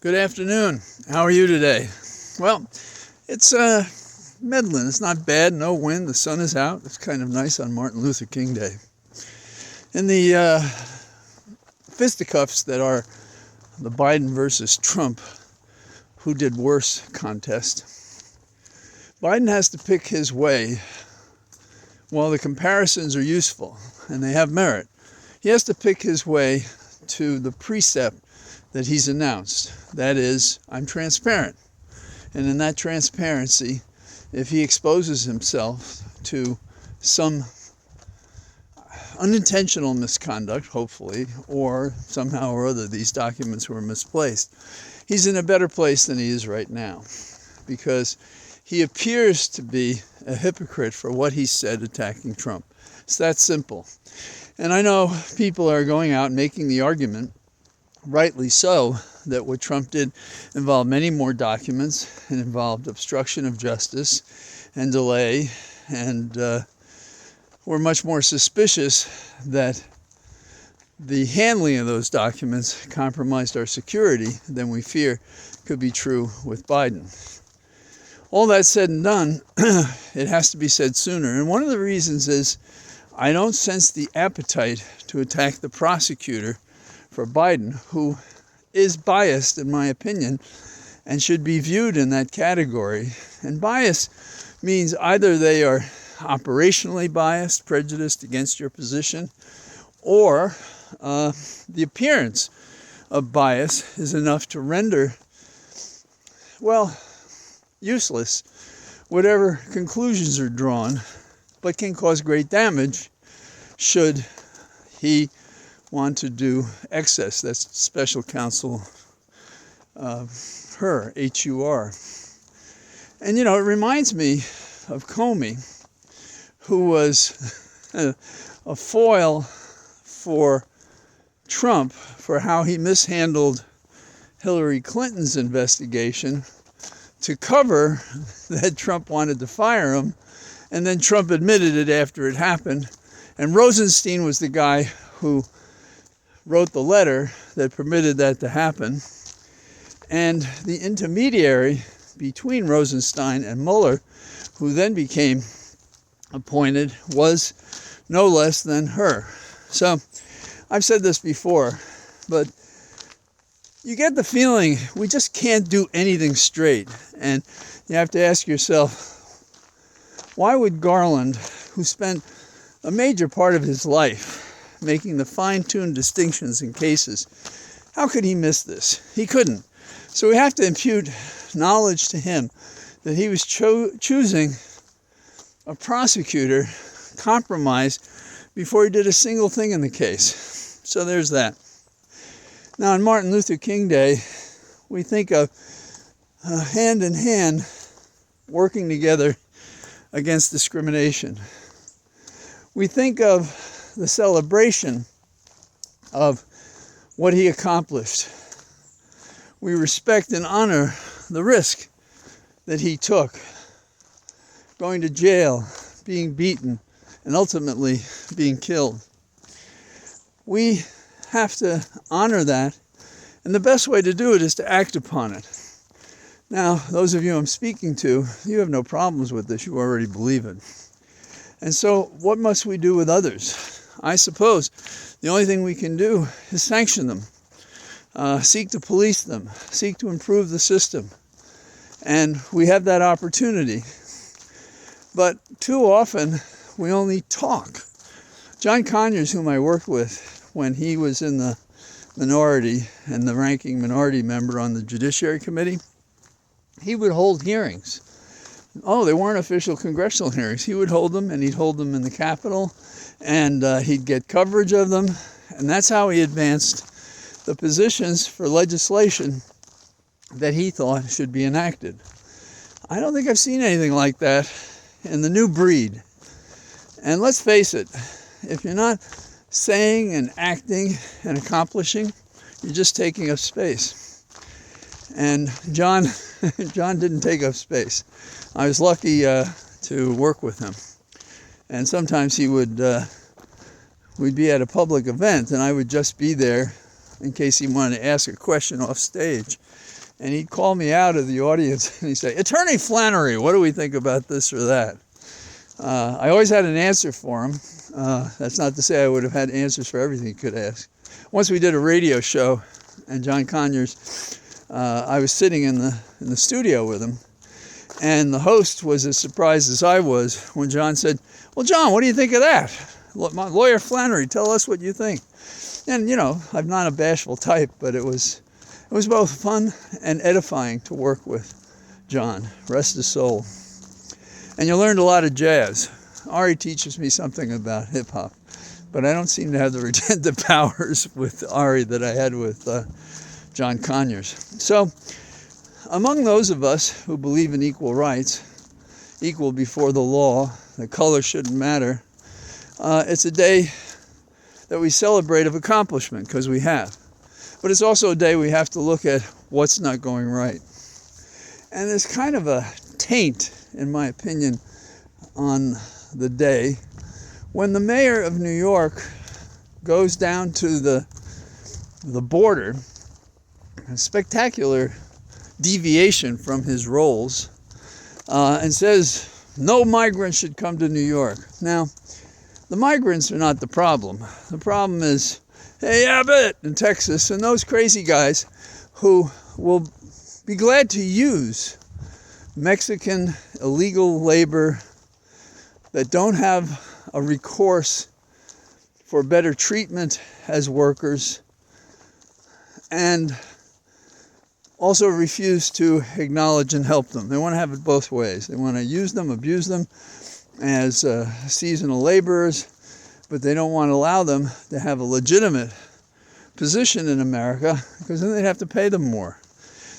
Good afternoon. How are you today? Well, it's meddling. It's not bad. No wind. The sun is out. It's kind of nice on Martin Luther King Day. In the fisticuffs that are the Biden versus Trump, who did worse contest, Biden has to pick his way. While the comparisons are useful and they have merit, he has to pick his way to the precept that he's announced. That is, I'm transparent. And in that transparency, if he exposes himself to some unintentional misconduct, hopefully, or somehow or other these documents were misplaced, he's in a better place than he is right now, because he appears to be a hypocrite for what he said attacking Trump. It's that simple. And I know people are going out and making the argument, rightly so, that what Trump did involved many more documents. It involved obstruction of justice and delay, and we're much more suspicious that the handling of those documents compromised our security than we fear could be true with Biden. All that said and done, it has to be said sooner. And one of the reasons is I don't sense the appetite to attack the prosecutor for Biden, who is biased, in my opinion, and should be viewed in that category. And bias means either they are operationally biased, prejudiced against your position, or the appearance of bias is enough to render, well, useless whatever conclusions are drawn, but can cause great damage should he want to do excess. That's special counsel Hur, H-U-R. And it reminds me of Comey, who was a foil for Trump for how he mishandled Hillary Clinton's investigation to cover that Trump wanted to fire him, and then Trump admitted it after it happened. And Rosenstein was the guy who wrote the letter that permitted that to happen. And the intermediary between Rosenstein and Mueller, who then became appointed, was no less than Hur. So I've said this before, but you get the feeling we just can't do anything straight. And you have to ask yourself, why would Garland, who spent a major part of his life making the fine-tuned distinctions in cases, how could he miss this? He couldn't. So we have to impute knowledge to him that he was choosing a prosecutor compromised before he did a single thing in the case. So there's that. Now, on Martin Luther King Day, we think of hand in hand working together against discrimination. We think of the celebration of what he accomplished. We respect and honor the risk that he took, going to jail, being beaten, and ultimately being killed. We have to honor that, and the best way to do it is to act upon it. Now, those of you I'm speaking to, you have no problems with this. You already believe it. And so what must we do with others? I suppose the only thing we can do is sanction them, seek to police them, seek to improve the system. And we have that opportunity. But too often, we only talk. John Conyers, whom I worked with when he was in the minority and the ranking minority member on the Judiciary Committee, he would hold hearings. Oh, they weren't official congressional hearings. He would hold them, and he'd hold them in the Capitol, and he'd get coverage of them, and that's how he advanced the positions for legislation that he thought should be enacted. I don't think I've seen anything like that in the new breed. And let's face it, if you're not saying and acting and accomplishing, you're just taking up space. And John didn't take up space. I was lucky to work with him. And sometimes he would, we'd be at a public event, and I would just be there in case he wanted to ask a question off stage. And he'd call me out of the audience and he'd say, Attorney Flannery, what do we think about this or that? I always had an answer for him. That's not to say I would have had answers for everything he could ask. Once we did a radio show, and John Conyers, I was sitting in the studio with him, and the host was as surprised as I was when John said, well, John, what do you think of that? My lawyer Flannery, tell us what you think. And, you know, I'm not a bashful type, but it was both fun and edifying to work with John. Rest his soul. And you learned a lot of jazz. Ari teaches me something about hip-hop, but I don't seem to have the retentive powers with Ari that I had with John Conyers. So, among those of us who believe in equal rights, equal before the law, that color shouldn't matter, it's a day that we celebrate of accomplishment, because we have. But it's also a day we have to look at what's not going right. And there's kind of a taint, in my opinion, on the day when the mayor of New York goes down to the border, a spectacular deviation from his roles, and says no migrants should come to New York. Now, the migrants are not the problem. The problem is, hey, Abbott in Texas and those crazy guys who will be glad to use Mexican illegal labor that don't have a recourse for better treatment as workers, and also refuse to acknowledge and help them. They want to have it both ways. They want to use them, abuse them as seasonal laborers, but they don't want to allow them to have a legitimate position in America, because then they'd have to pay them more.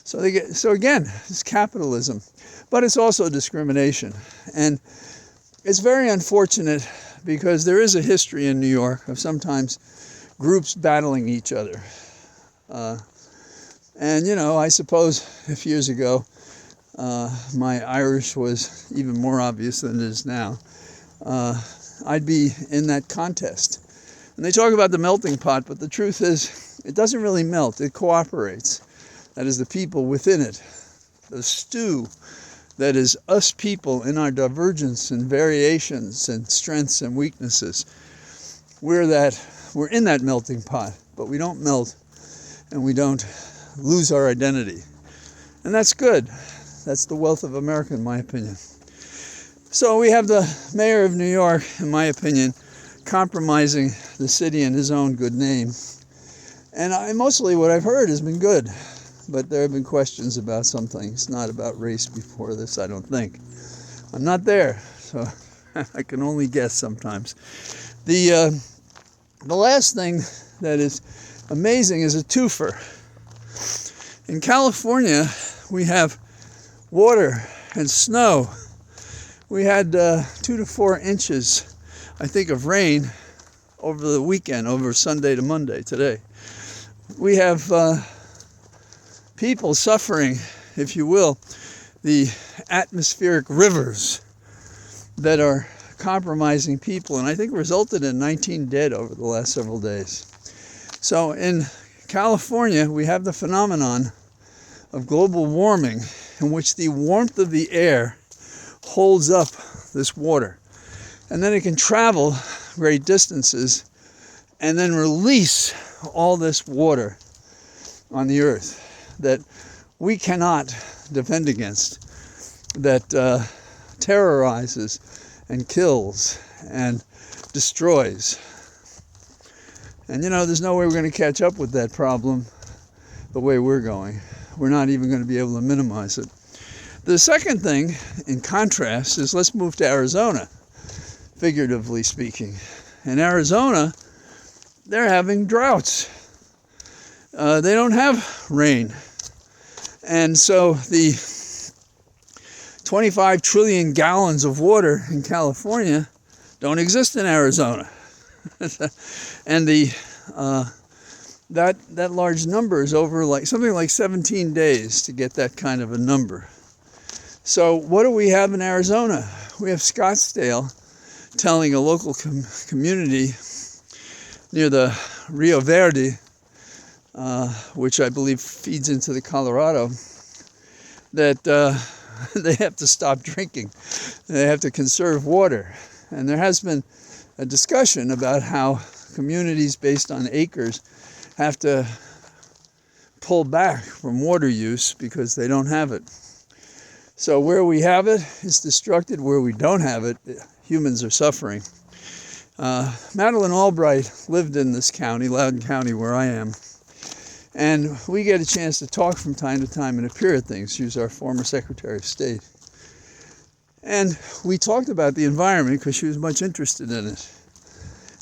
So again, it's capitalism, but it's also discrimination. And it's very unfortunate, because there is a history in New York of sometimes groups battling each other. And, you know, I suppose if years ago my Irish was even more obvious than it is now, I'd be in that contest. And they talk about the melting pot, but the truth is it doesn't really melt. It cooperates. That is the people within it. The stew that is us people in our divergence and variations and strengths and weaknesses. We're in that melting pot, but we don't melt and we don't lose our identity. And that's good. That's the wealth of America, in my opinion. So we have the mayor of New York, in my opinion, compromising the city in his own good name. And mostly what I've heard has been good. But there have been questions about some things, not about race before this, I don't think. I'm not there, so I can only guess sometimes. The last thing that is amazing is a twofer. In California, we have water and snow. We had 2 to 4 inches, I think, of rain over the weekend, over Sunday to Monday today. We have people suffering, if you will, the atmospheric rivers that are compromising people, and I think resulted in 19 dead over the last several days. So in California, we have the phenomenon of global warming, in which the warmth of the air holds up this water, and then it can travel great distances and then release all this water on the earth that we cannot defend against, that terrorizes and kills and destroys. And you know, there's no way we're going to catch up with that problem the way we're going. We're not even going to be able to minimize it. The second thing, in contrast, is let's move to Arizona, figuratively speaking. In Arizona, they're having droughts. They don't have rain. And so the 25 trillion gallons of water in California don't exist in Arizona. And that large number is over something like 17 days to get that kind of a number. So what do we have in Arizona? We have Scottsdale telling a local community near the Rio Verde which I believe feeds into the Colorado, that they have to stop drinking. They have to conserve water. And there has been a discussion about how communities based on acres have to pull back from water use because they don't have it. So where we have it is destructed. Where we don't have it, humans are suffering. Madeleine Albright lived in this county, Loudoun County, where I am. And we get a chance to talk from time to time and appear at things. She was our former Secretary of State. And we talked about the environment because she was much interested in it.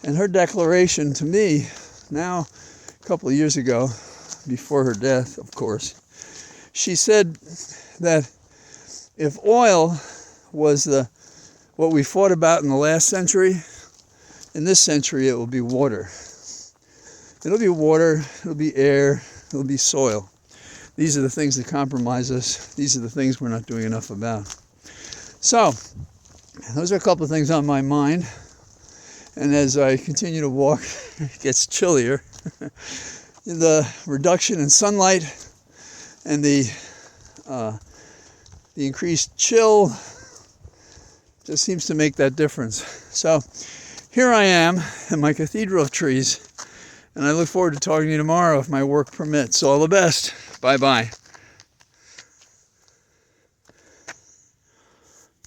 And her declaration to me, now a couple of years ago, before her death, of course, she said that if oil was what we fought about in the last century, in this century it will be water. It'll be water, it'll be air, it'll be soil. These are the things that compromise us. These are the things we're not doing enough about. So, those are a couple of things on my mind. And as I continue to walk, it gets chillier. The reduction in sunlight and the increased chill just seems to make that difference. So, here I am in my cathedral of trees. And I look forward to talking to you tomorrow if my work permits. All the best. Bye-bye.